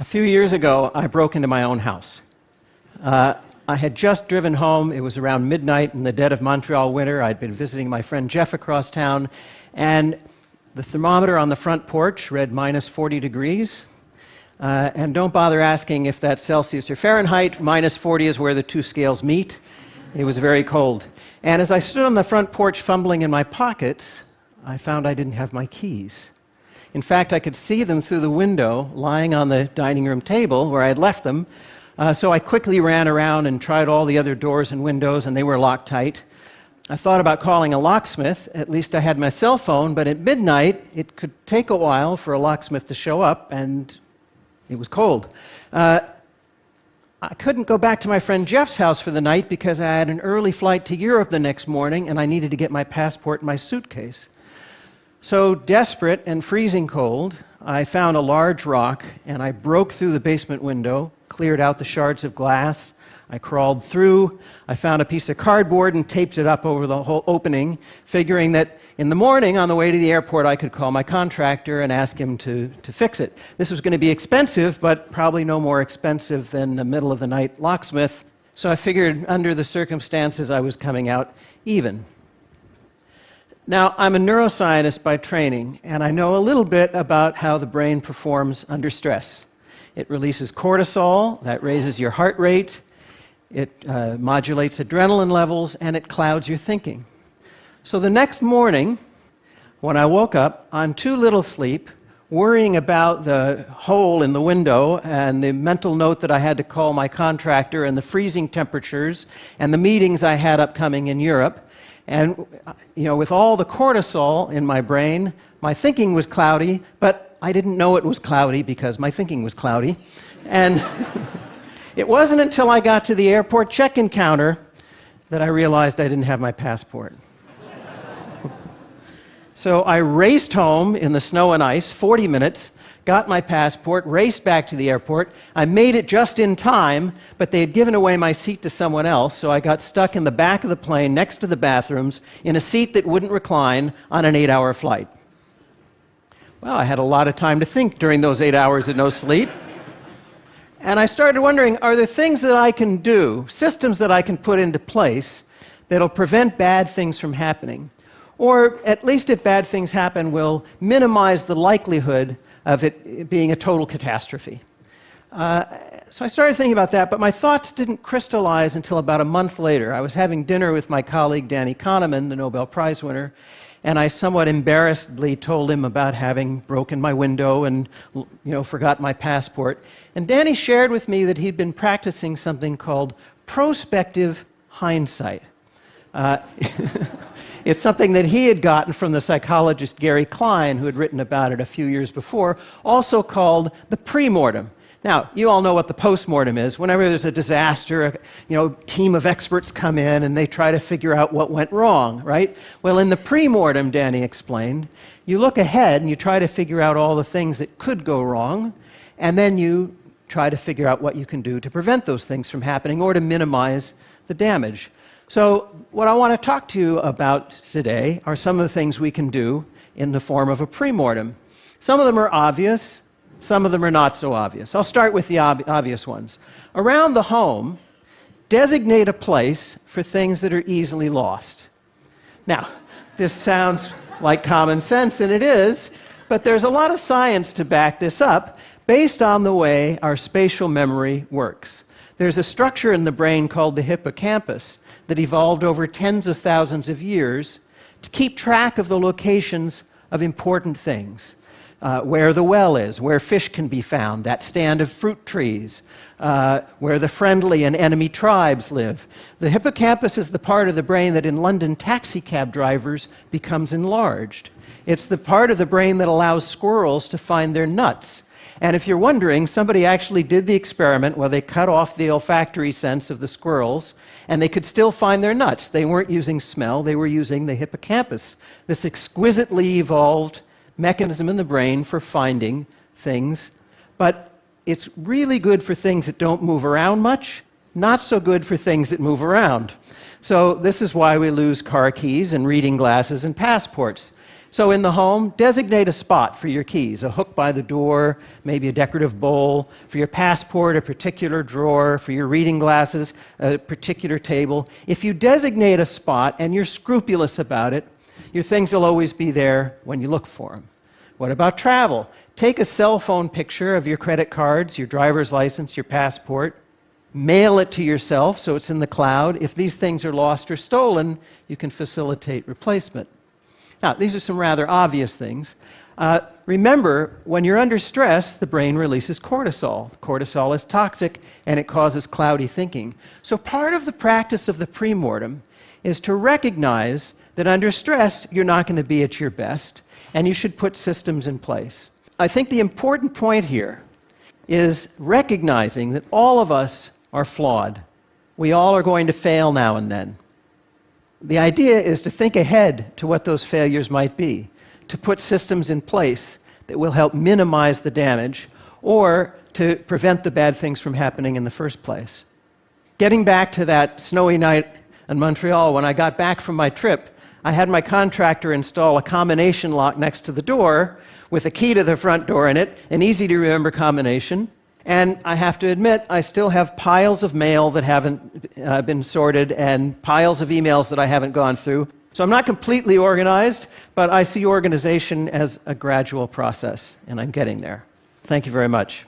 A few years ago, I broke into my own house. I had just driven home. It was around midnight in the dead of Montreal winter. I'd been visiting my friend Jeff across town, and the thermometer on the front porch read minus 40 degrees. And don't bother asking if that's Celsius or Fahrenheit. Minus 40 is where the two scales meet. It was very cold. And as I stood on the front porch fumbling in my pockets, I found I didn't have my keys. In fact, I could see them through the window lying on the dining room table where I had left them. So I quickly ran around and tried all the other doors and windows, and they were locked tight. I thought about calling a locksmith. At least I had my cell phone, but at midnight, it could take a while for a locksmith to show up, and it was cold. I couldn't go back to my friend Jeff's house for the night because I had an early flight to Europe the next morning, and I needed to get my passport in my suitcase. So, desperate and freezing cold, I found a large rock, and I broke through the basement window, cleared out the shards of glass. I crawled through. I found a piece of cardboard and taped it up over the whole opening, figuring that in the morning, on the way to the airport, I could call my contractor and ask him to fix it. This was going to be expensive, but probably no more expensive than a middle-of-the-night locksmith. So I figured under the circumstances, I was coming out even. Now, I'm a neuroscientist by training, and I know a little bit about how the brain performs under stress. It releases cortisol, that raises your heart rate, it modulates adrenaline levels, and it clouds your thinking. So the next morning, when I woke up on too little sleep, worrying about the hole in the window and the mental note that I had to call my contractor and the freezing temperatures and the meetings I had upcoming in Europe, and with all the cortisol in my brain, my thinking was cloudy, but I didn't know it was cloudy because my thinking was cloudy. And it wasn't until I got to the airport check-in counter that I realized I didn't have my passport. So I raced home in the snow and ice, 40 minutes, got my passport, raced back to the airport. I made it just in time, but they had given away my seat to someone else, so I got stuck in the back of the plane next to the bathrooms in a seat that wouldn't recline on an 8-hour flight. Well, I had a lot of time to think during those 8 hours of no sleep. And I started wondering, are there things that I can do, systems that I can put into place that'll prevent bad things from happening? Or at least if bad things happen, will minimize the likelihood of it being a total catastrophe. So I started thinking about that, but my thoughts didn't crystallize until about a month later. I was having dinner with my colleague Danny Kahneman, the Nobel Prize winner, and I somewhat embarrassedly told him about having broken my window and forgot my passport. And Danny shared with me that he'd been practicing something called prospective hindsight. It's something that he had gotten from the psychologist Gary Klein, who had written about it a few years before, also called the pre-mortem. Now, you all know what the post-mortem is. Whenever there's a disaster, a team of experts come in and they try to figure out what went wrong, right? Well, in the pre-mortem, Danny explained, you look ahead and you try to figure out all the things that could go wrong, and then you try to figure out what you can do to prevent those things from happening or to minimize the damage. So what I want to talk to you about today are some of the things we can do in the form of a pre-mortem. Some of them are obvious, some of them are not so obvious. I'll start with the obvious ones. Around the home, designate a place for things that are easily lost. Now, this sounds like common sense, and it is, but there's a lot of science to back this up based on the way our spatial memory works. There's a structure in the brain called the hippocampus that evolved over tens of thousands of years to keep track of the locations of important things. Where the well is, where fish can be found, that stand of fruit trees, where the friendly and enemy tribes live. The hippocampus is the part of the brain that in London taxicab drivers becomes enlarged. It's the part of the brain that allows squirrels to find their nuts. And if you're wondering, somebody actually did the experiment where they cut off the olfactory sense of the squirrels, and they could still find their nuts. They weren't using smell, they were using the hippocampus, this exquisitely evolved mechanism in the brain for finding things. But it's really good for things that don't move around much, not so good for things that move around. So this is why we lose car keys and reading glasses and passports. So in the home, designate a spot for your keys, a hook by the door, maybe a decorative bowl, for your passport, a particular drawer, for your reading glasses, a particular table. If you designate a spot and you're scrupulous about it, your things will always be there when you look for them. What about travel? Take a cell phone picture of your credit cards, your driver's license, your passport. Mail it to yourself so it's in the cloud. If these things are lost or stolen, you can facilitate replacement. Now, these are some rather obvious things. Remember, when you're under stress, the brain releases cortisol. Cortisol is toxic, and it causes cloudy thinking. So part of the practice of the premortem is to recognize that under stress, you're not going to be at your best, and you should put systems in place. I think the important point here is recognizing that all of us are flawed. We all are going to fail now and then. The idea is to think ahead to what those failures might be, to put systems in place that will help minimize the damage or to prevent the bad things from happening in the first place. Getting back to that snowy night in Montreal, when I got back from my trip, I had my contractor install a combination lock next to the door with a key to the front door in it, an easy-to-remember combination. And I have to admit, I still have piles of mail that haven't been sorted and piles of emails that I haven't gone through. So I'm not completely organized, but I see organization as a gradual process, and I'm getting there. Thank you very much.